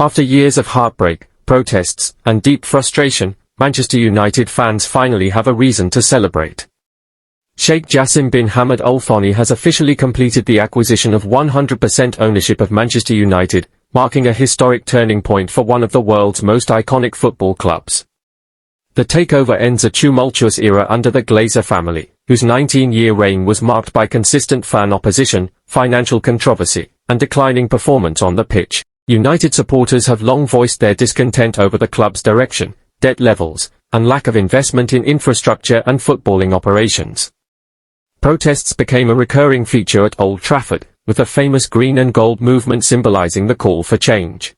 After years of heartbreak, protests, and deep frustration, Manchester United fans finally have a reason to celebrate. Sheikh Jassim bin Hamad Al Thani has officially completed the acquisition of 100% ownership of Manchester United, marking a historic turning point for one of the world's most iconic football clubs. The takeover ends a tumultuous era under the Glazer family, whose 19-year reign was marked by consistent fan opposition, financial controversy, and declining performance on the pitch. United supporters have long voiced their discontent over the club's direction, debt levels, and lack of investment in infrastructure and footballing operations. Protests became a recurring feature at Old Trafford, with a famous green and gold movement symbolizing the call for change.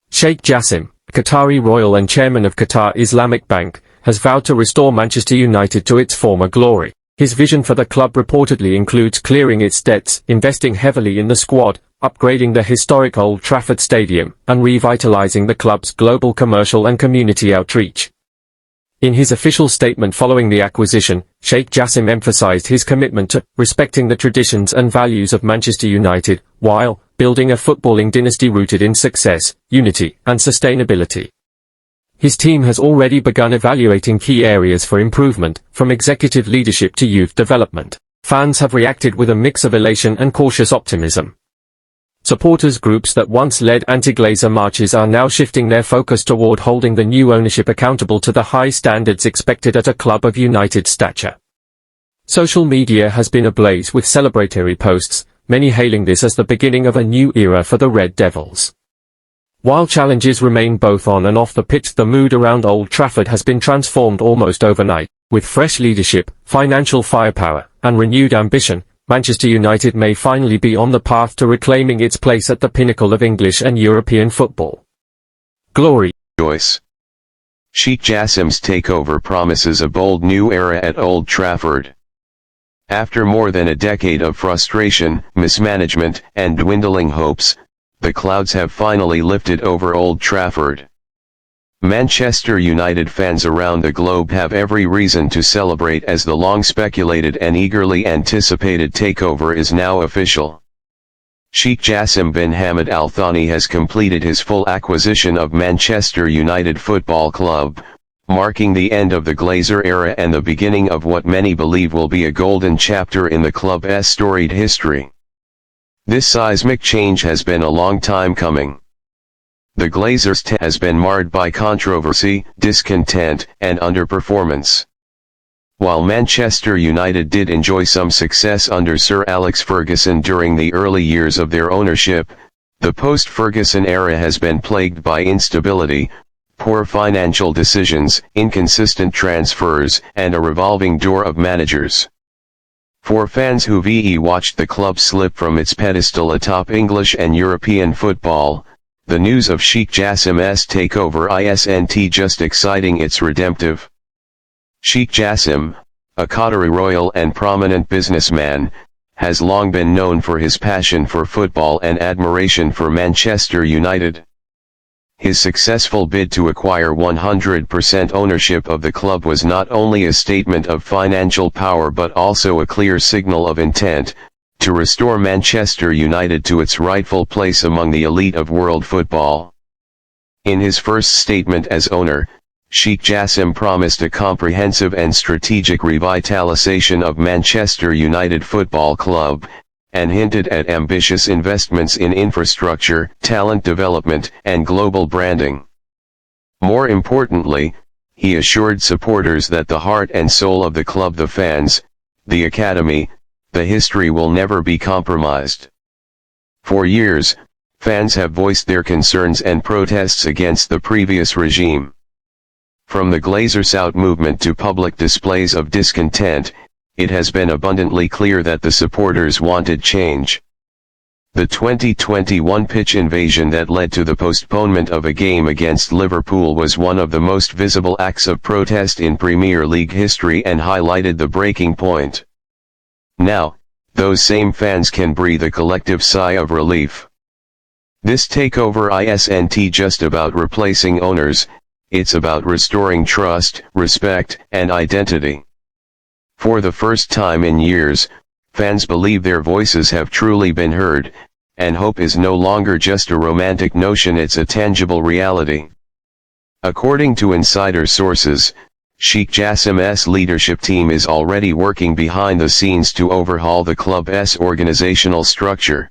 Sheikh Jassim, Qatari royal and chairman of Qatar Islamic Bank, has vowed to restore Manchester United to its former glory. His vision for the club reportedly includes clearing its debts, investing heavily in the squad, upgrading the historic Old Trafford Stadium, and revitalizing the club's global commercial and community outreach. In his official statement following the acquisition, Sheikh Jassim emphasized his commitment to respecting the traditions and values of Manchester United, while building a footballing dynasty rooted in success, unity, and sustainability. His team has already begun evaluating key areas for improvement, from executive leadership to youth development. Fans have reacted with a mix of elation and cautious optimism. Supporters groups that once led anti-Glazer marches are now shifting their focus toward holding the new ownership accountable to the high standards expected at a club of United stature. Social media has been ablaze with celebratory posts, many hailing this as the beginning of a new era for the Red Devils. While challenges remain both on and off the pitch, the mood around Old Trafford has been transformed almost overnight. With fresh leadership, financial firepower, and renewed ambition, Manchester United may finally be on the path to reclaiming its place at the pinnacle of English and European football. Glory. Joyce. Sheikh Jassim's takeover promises a bold new era at Old Trafford. After more than a decade of frustration, mismanagement, and dwindling hopes, the clouds have finally lifted over Old Trafford. Manchester United fans around the globe have every reason to celebrate as the long-speculated and eagerly anticipated takeover is now official. Sheikh Jassim bin Hamad Al Thani has completed his full acquisition of Manchester United Football Club, marking the end of the Glazer era and the beginning of what many believe will be a golden chapter in the club's storied history. This seismic change has been a long time coming. The Glazers' has been marred by controversy, discontent, and underperformance. While Manchester United did enjoy some success under Sir Alex Ferguson during the early years of their ownership, the post-Ferguson era has been plagued by instability, poor financial decisions, inconsistent transfers, and a revolving door of managers. For fans who've watched the club slip from its pedestal atop English and European football, the news of Sheikh Jassim's takeover isn't just exciting, it's redemptive. Sheikh Jassim, a Qatari royal and prominent businessman, has long been known for his passion for football and admiration for Manchester United. His successful bid to acquire 100% ownership of the club was not only a statement of financial power but also a clear signal of intent to restore Manchester United to its rightful place among the elite of world football. In his first statement as owner, Sheikh Jassim promised a comprehensive and strategic revitalization of Manchester United Football Club, and hinted at ambitious investments in infrastructure, talent development, and global branding. More importantly, he assured supporters that the heart and soul of the club, the fans, the academy, the history will never be compromised. For years, fans have voiced their concerns and protests against the previous regime. From the Glazers out movement to public displays of discontent, it has been abundantly clear that the supporters wanted change. The 2021 pitch invasion that led to the postponement of a game against Liverpool was one of the most visible acts of protest in Premier League history and highlighted the breaking point. Now, those same fans can breathe a collective sigh of relief. This takeover isn't just about replacing owners, it's about restoring trust, respect, and identity. For the first time in years, fans believe their voices have truly been heard, and hope is no longer just a romantic notion, it's a tangible reality. According to insider sources, Sheikh Jassim's leadership team is already working behind the scenes to overhaul the club's organizational structure.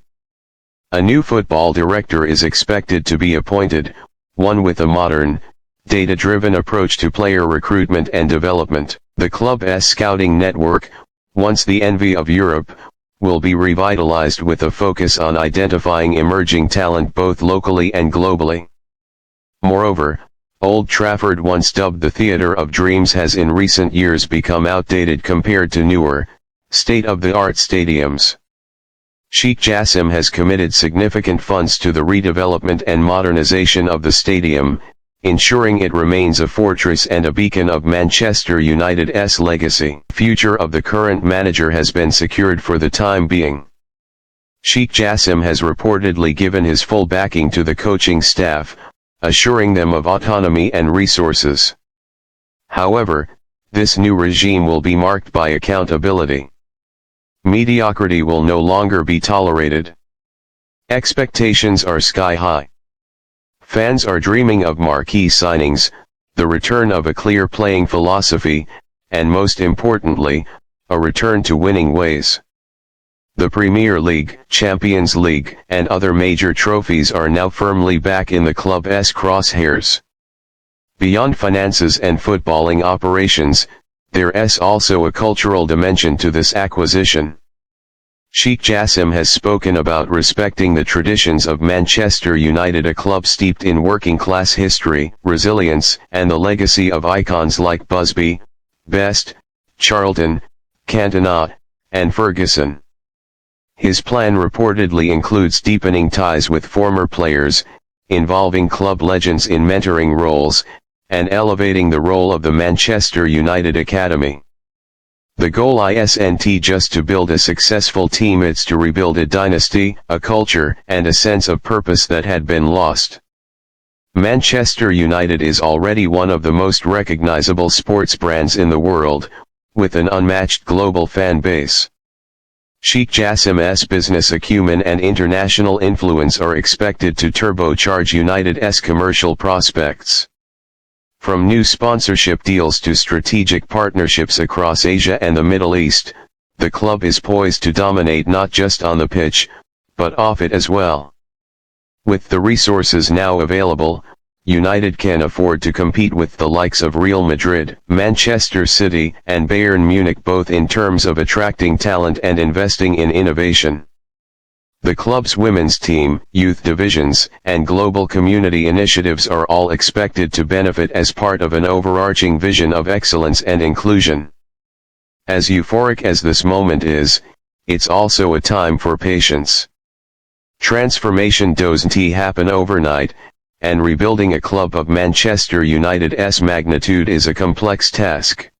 A new football director is expected to be appointed, one with a modern, data-driven approach to player recruitment and development. The club's scouting network, once the envy of Europe, will be revitalized with a focus on identifying emerging talent both locally and globally. Moreover, Old Trafford, once dubbed the Theatre of Dreams, has in recent years become outdated compared to newer, state-of-the-art stadiums. Sheikh Jassim has committed significant funds to the redevelopment and modernization of the stadium, ensuring it remains a fortress and a beacon of Manchester United's legacy. The future of the current manager has been secured for the time being. Sheikh Jassim has reportedly given his full backing to the coaching staff, assuring them of autonomy and resources. However, this new regime will be marked by accountability. Mediocrity will no longer be tolerated. Expectations are sky high. Fans are dreaming of marquee signings, the return of a clear playing philosophy, and most importantly, a return to winning ways. The Premier League, Champions League, and other major trophies are now firmly back in the club's crosshairs. Beyond finances and footballing operations, there's also a cultural dimension to this acquisition. Sheikh Jassim has spoken about respecting the traditions of Manchester United, a club steeped in working-class history, resilience, and the legacy of icons like Busby, Best, Charlton, Cantona, and Ferguson. His plan reportedly includes deepening ties with former players, involving club legends in mentoring roles, and elevating the role of the Manchester United Academy. The goal isn't just to build a successful team, it's to rebuild a dynasty, a culture, and a sense of purpose that had been lost. Manchester United is already one of the most recognizable sports brands in the world, with an unmatched global fan base. Sheikh Jassim's business acumen and international influence are expected to turbocharge United's commercial prospects. From new sponsorship deals to strategic partnerships across Asia and the Middle East, the club is poised to dominate not just on the pitch, but off it as well. With the resources now available, United can afford to compete with the likes of Real Madrid, Manchester City, and Bayern Munich, both in terms of attracting talent and investing in innovation. The club's women's team, youth divisions, and global community initiatives are all expected to benefit as part of an overarching vision of excellence and inclusion. As euphoric as this moment is, it's also a time for patience. Transformation doesn't happen overnight, and rebuilding a club of Manchester United's magnitude is a complex task.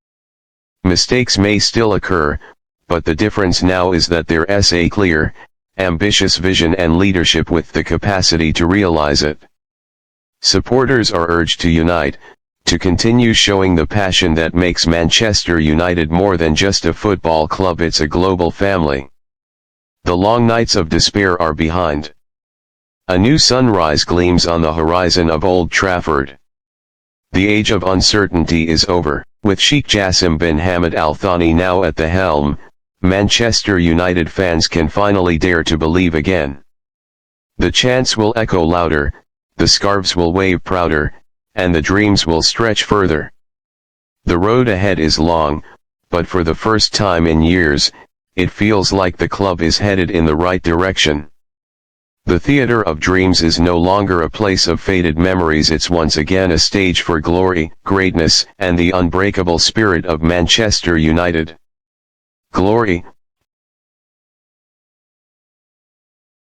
Mistakes may still occur, but the difference now is that there's a clear, ambitious vision and leadership with the capacity to realize it. Supporters are urged to unite, to continue showing the passion that makes Manchester United more than just a football club, it's a global family. The long nights of despair are behind. A new sunrise gleams on the horizon of Old Trafford. The age of uncertainty is over. With Sheikh Jassim bin Hamad Al Thani now at the helm, Manchester United fans can finally dare to believe again. The chants will echo louder, the scarves will wave prouder, and the dreams will stretch further. The road ahead is long, but for the first time in years, it feels like the club is headed in the right direction. The Theatre of Dreams is no longer a place of faded memories, it's once again a stage for glory, greatness, and the unbreakable spirit of Manchester United. Glory,